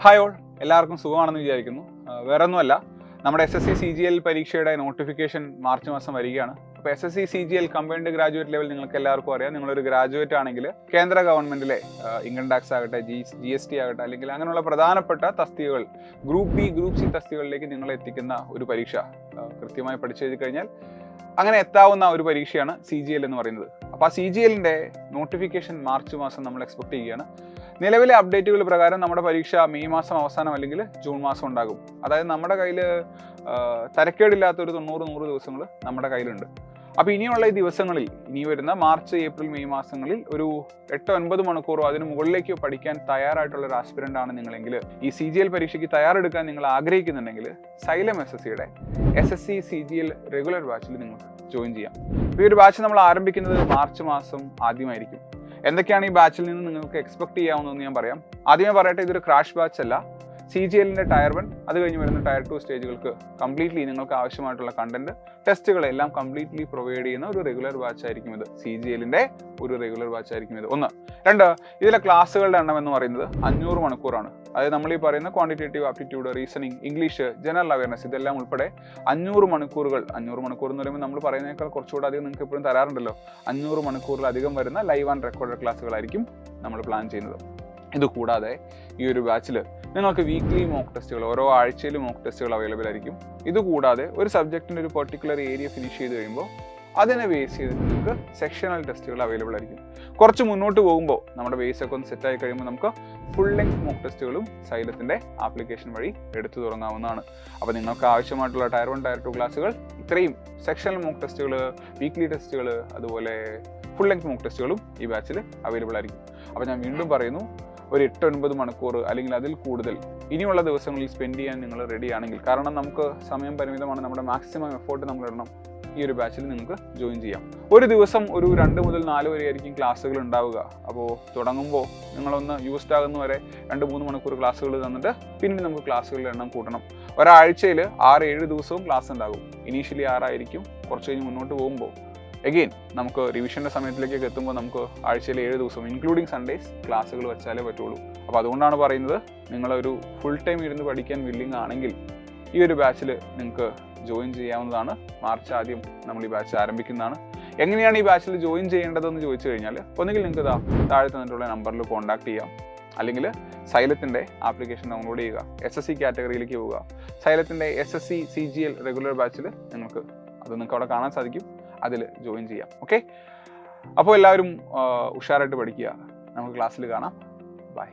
Hi all, എല്ലാവർക്കും സുഖമാണെന്ന് വിചാരിക്കുന്നു. വേറൊന്നുമല്ല, നമ്മുടെ SSC CGL പരീക്ഷയുടെ നോട്ടിഫിക്കേഷൻ മാർച്ച് മാസം വരികയാണ്. അപ്പോൾ SSC CGL combined graduate level നിങ്ങൾക്ക് എല്ലാവർക്കും അറിയാം. നിങ്ങളൊരു ഗ്രാജുവേറ്റ് ആണെങ്കിൽ കേന്ദ്ര ഗവൺമെൻറ്റിലെ ഇൻകം ടാക്സ് ആകട്ടെ, GST ആകട്ടെ, അല്ലെങ്കിൽ അങ്ങനെയുള്ള പ്രധാനപ്പെട്ട തസ്തികകൾ ഗ്രൂപ്പ് B, ഗ്രൂപ്പ് C തസ്തികകളിലേക്ക് നിങ്ങളെ എത്തിക്കുന്ന ഒരു പരീക്ഷ കൃത്യമായി പഠിച്ചു എഴുതി കഴിഞ്ഞാൽ അങ്ങനെ എത്താവുന്ന ഒരു പരീക്ഷയാണ് CGL എന്ന് പറയുന്നത്. അപ്പോൾ ആ CGLൻ്റെ നോട്ടിഫിക്കേഷൻ മാർച്ച് മാസം നമ്മൾ എക്സ്പെക്ട് ചെയ്യുകയാണ്. നിലവിലെ അപ്ഡേറ്റുകൾ പ്രകാരം നമ്മുടെ പരീക്ഷ മെയ് മാസം അവസാനം അല്ലെങ്കിൽ ജൂൺ മാസം ഉണ്ടാകും. അതായത് നമ്മുടെ കയ്യിൽ തരക്കേടില്ലാത്ത ഒരു 90-100 ദിവസങ്ങൾ നമ്മുടെ കയ്യിലുണ്ട്. അപ്പോൾ ഇനിയുള്ള ഈ ദിവസങ്ങളിൽ, ഇനി വരുന്ന മാർച്ച്, ഏപ്രിൽ, മെയ് മാസങ്ങളിൽ ഒരു 8-9 മണിക്കൂറോ അതിന് മുകളിലേക്ക് പഠിക്കാൻ തയ്യാറായിട്ടുള്ള ഒരു ആസ്പിരൻ്റ് ആണ് നിങ്ങളെങ്കിൽ, ഈ CGL പരീക്ഷയ്ക്ക് തയ്യാറെടുക്കാൻ നിങ്ങൾ ആഗ്രഹിക്കുന്നുണ്ടെങ്കിൽ സൈലം SSCയുടെ SSC CGL റെഗുലർ ബാച്ചിൽ നിങ്ങൾക്ക് ജോയിൻ ചെയ്യാം. ഈ ഒരു ബാച്ച് നമ്മൾ ആരംഭിക്കുന്നത് മാർച്ച് മാസം ആദ്യമായിരിക്കും. എന്തൊക്കെയാണ് ഈ ബാച്ചിൽ നിന്ന് നിങ്ങൾക്ക് എക്സ്പെക്ട് ചെയ്യാവുന്നതെന്ന് ഞാൻ പറയാം. ആദ്യമേ പറയട്ടെ, ഇതൊരു ക്രാഷ് ബാച്ച് അല്ല. CGLൻ്റെ ടയർ 1, അത് കഴിഞ്ഞ് വരുന്ന ടയർ 2 സ്റ്റേജുകൾക്ക് കംപ്ലീറ്റ്ലി നിങ്ങൾക്ക് ആവശ്യമായിട്ടുള്ള കണ്ടന്റ്, ടെസ്റ്റുകളെല്ലാം കംപ്ലീറ്റ്ലി പ്രൊവൈഡ് ചെയ്യുന്ന ഒരു റെഗുലർ ബാച്ച് ആയിരിക്കും ഇത്. CGLൻ്റെ ഒരു റെഗുലർ ബാച്ച് ആയിരിക്കും ഇത്. 1. 2, ഇതിലെ ക്ലാസ്സുകളുടെ എണ്ണം എന്ന് പറയുന്നത് 500 മണിക്കൂറാണ്. അതായത് നമ്മൾ ഈ പറയുന്ന quantitative aptitude, reasoning, English, general awareness, ഇതെല്ലാം ഉൾപ്പെടെ 500 മണിക്കൂറുകൾ. 500 മണിക്കൂർ എന്ന് പറയുമ്പോൾ നമ്മൾ പറയുന്നതിനേക്കാൾ കുറച്ചുകൂടെ അധികം നിങ്ങൾക്ക് എപ്പോഴും തരാറുണ്ടല്ലോ. 500 മണിക്കൂറിലധികം വരുന്ന ലൈവ് ആൻഡ് റെക്കോർഡഡ് ക്ലാസ്സുകളായിരിക്കും നമ്മൾ പ്ലാൻ ചെയ്യുന്നത്. ഇതുകൂടാതെ ഈ ഒരു ബാച്ചിൽ നിങ്ങൾക്ക് വീക്ക്ലി മോക്ക് ടെസ്റ്റുകൾ, ഓരോ ആഴ്ചയിലും മോക്ക് ടെസ്റ്റുകൾ അവൈലബിൾ ആയിരിക്കും. ഇതുകൂടാതെ ഒരു സബ്ജക്റ്റിൻ്റെ ഒരു പെർട്ടിക്കുലർ ഏരിയ ഫിനിഷ് ചെയ്ത് കഴിയുമ്പോൾ അതിനെ ബേസ് ചെയ്ത് നിങ്ങൾക്ക് സെക്ഷണൽ ടെസ്റ്റുകൾ അവൈലബിൾ ആയിരിക്കും. കുറച്ച് മുന്നോട്ട് പോകുമ്പോൾ നമ്മുടെ ബേസ് ഒക്കെ ഒന്ന് സെറ്റായി കഴിയുമ്പോൾ നമുക്ക് ഫുൾ ലെങ്ത് മോക്ക് ടെസ്റ്റുകളും സൈലത്തിൻ്റെ ആപ്ലിക്കേഷൻ വഴി എടുത്തു തുടങ്ങാവുന്നതാണ്. അപ്പോൾ നിങ്ങൾക്ക് ആവശ്യമായിട്ടുള്ള ടയർ 1, ടയർ 2 ക്ലാസ്സുകൾ, ഇത്രയും സെക്ഷണൽ മോക്ക് ടെസ്റ്റുകൾ, വീക്ക്ലി ടെസ്റ്റുകൾ, അതുപോലെ ഫുൾ ലെങ്ത് മോക്ക് ടെസ്റ്റുകളും ഈ ബാച്ചിൽ അവൈലബിൾ ആയിരിക്കും. അപ്പോൾ ഞാൻ വീണ്ടും പറയുന്നു, ഒരു 8-9 മണിക്കൂർ അല്ലെങ്കിൽ അതിൽ കൂടുതൽ ഇനിയുള്ള ദിവസങ്ങളിൽ സ്പെൻഡ് ചെയ്യാൻ നിങ്ങൾ റെഡി ആണെങ്കിൽ, കാരണം നമുക്ക് സമയം പരിമിതമാണ്, നമ്മുടെ മാക്സിമം എഫോർട്ട് നമ്മൾ ഇടണം, ഈ ഒരു ബാച്ചിൽ നിങ്ങൾക്ക് ജോയിൻ ചെയ്യാം. ഒരു ദിവസം ഒരു 2 മുതൽ 4 വരെ ആയിരിക്കും ക്ലാസ്സുകൾ ഉണ്ടാവുക. അപ്പോൾ തുടങ്ങുമ്പോൾ നിങ്ങളൊന്ന് യൂസ്ഡ് ആകുന്നവരെ 2-3 മണിക്കൂർ ക്ലാസ്സുകൾ തന്നിട്ട് പിന്നെ നമുക്ക് ക്ലാസ്സുകളുടെ എണ്ണം കൂട്ടണം. ഒരാഴ്ചയിൽ 6-7 ദിവസവും ക്ലാസ് ഉണ്ടാകും. ഇനീഷ്യലി 6 ആയിരിക്കും. കുറച്ച് കഴിഞ്ഞ് മുന്നോട്ട് പോകുമ്പോൾ എഗെയിൻ നമുക്ക് റിവിഷൻ്റെ സമയത്തിലേക്കൊക്കെ എത്തുമ്പോൾ നമുക്ക് ആഴ്ചയിൽ 7 ദിവസം ഇൻക്ലൂഡിങ് സൺഡേസ് ക്ലാസ്സുകൾ വെച്ചാലേ പറ്റുള്ളൂ. അപ്പോൾ അതുകൊണ്ടാണ് പറയുന്നത്, നിങ്ങളൊരു ഫുൾ ടൈം ഇരുന്ന് പഠിക്കാൻ വില്ലിങ് ആണെങ്കിൽ ഈ ഒരു ബാച്ചിൽ നിങ്ങൾക്ക് ജോയിൻ ചെയ്യാവുന്നതാണ്. മാർച്ച് ആദ്യം നമ്മൾ ഈ ബാച്ച് ആരംഭിക്കുന്നതാണ്. എങ്ങനെയാണ് ഈ ബാച്ചിൽ ജോയിൻ ചെയ്യേണ്ടതെന്ന് ചോദിച്ചു കഴിഞ്ഞാൽ, ഒന്നുകിൽ നിങ്ങൾക്ക് താഴെ തന്നിട്ടുള്ള നമ്പറിൽ കോൺടാക്ട് ചെയ്യാം, അല്ലെങ്കിൽ സൈലത്തിൻ്റെ ആപ്ലിക്കേഷൻ ഡൗൺലോഡ് ചെയ്യുക, SSC കാറ്റഗറിയിലേക്ക് പോവുക, സൈലത്തിൻ്റെ SSC CGL റെഗുലർ ബാച്ചിൽ നിങ്ങൾക്ക് അവിടെ കാണാൻ സാധിക്കും, അതിൽ ജോയിൻ ചെയ്യാം. ഓക്കെ, അപ്പോൾ എല്ലാവരും ഉഷാറായിട്ട് പഠിക്കുക. നമുക്ക് ക്ലാസ്സിൽ കാണാം. ബൈ.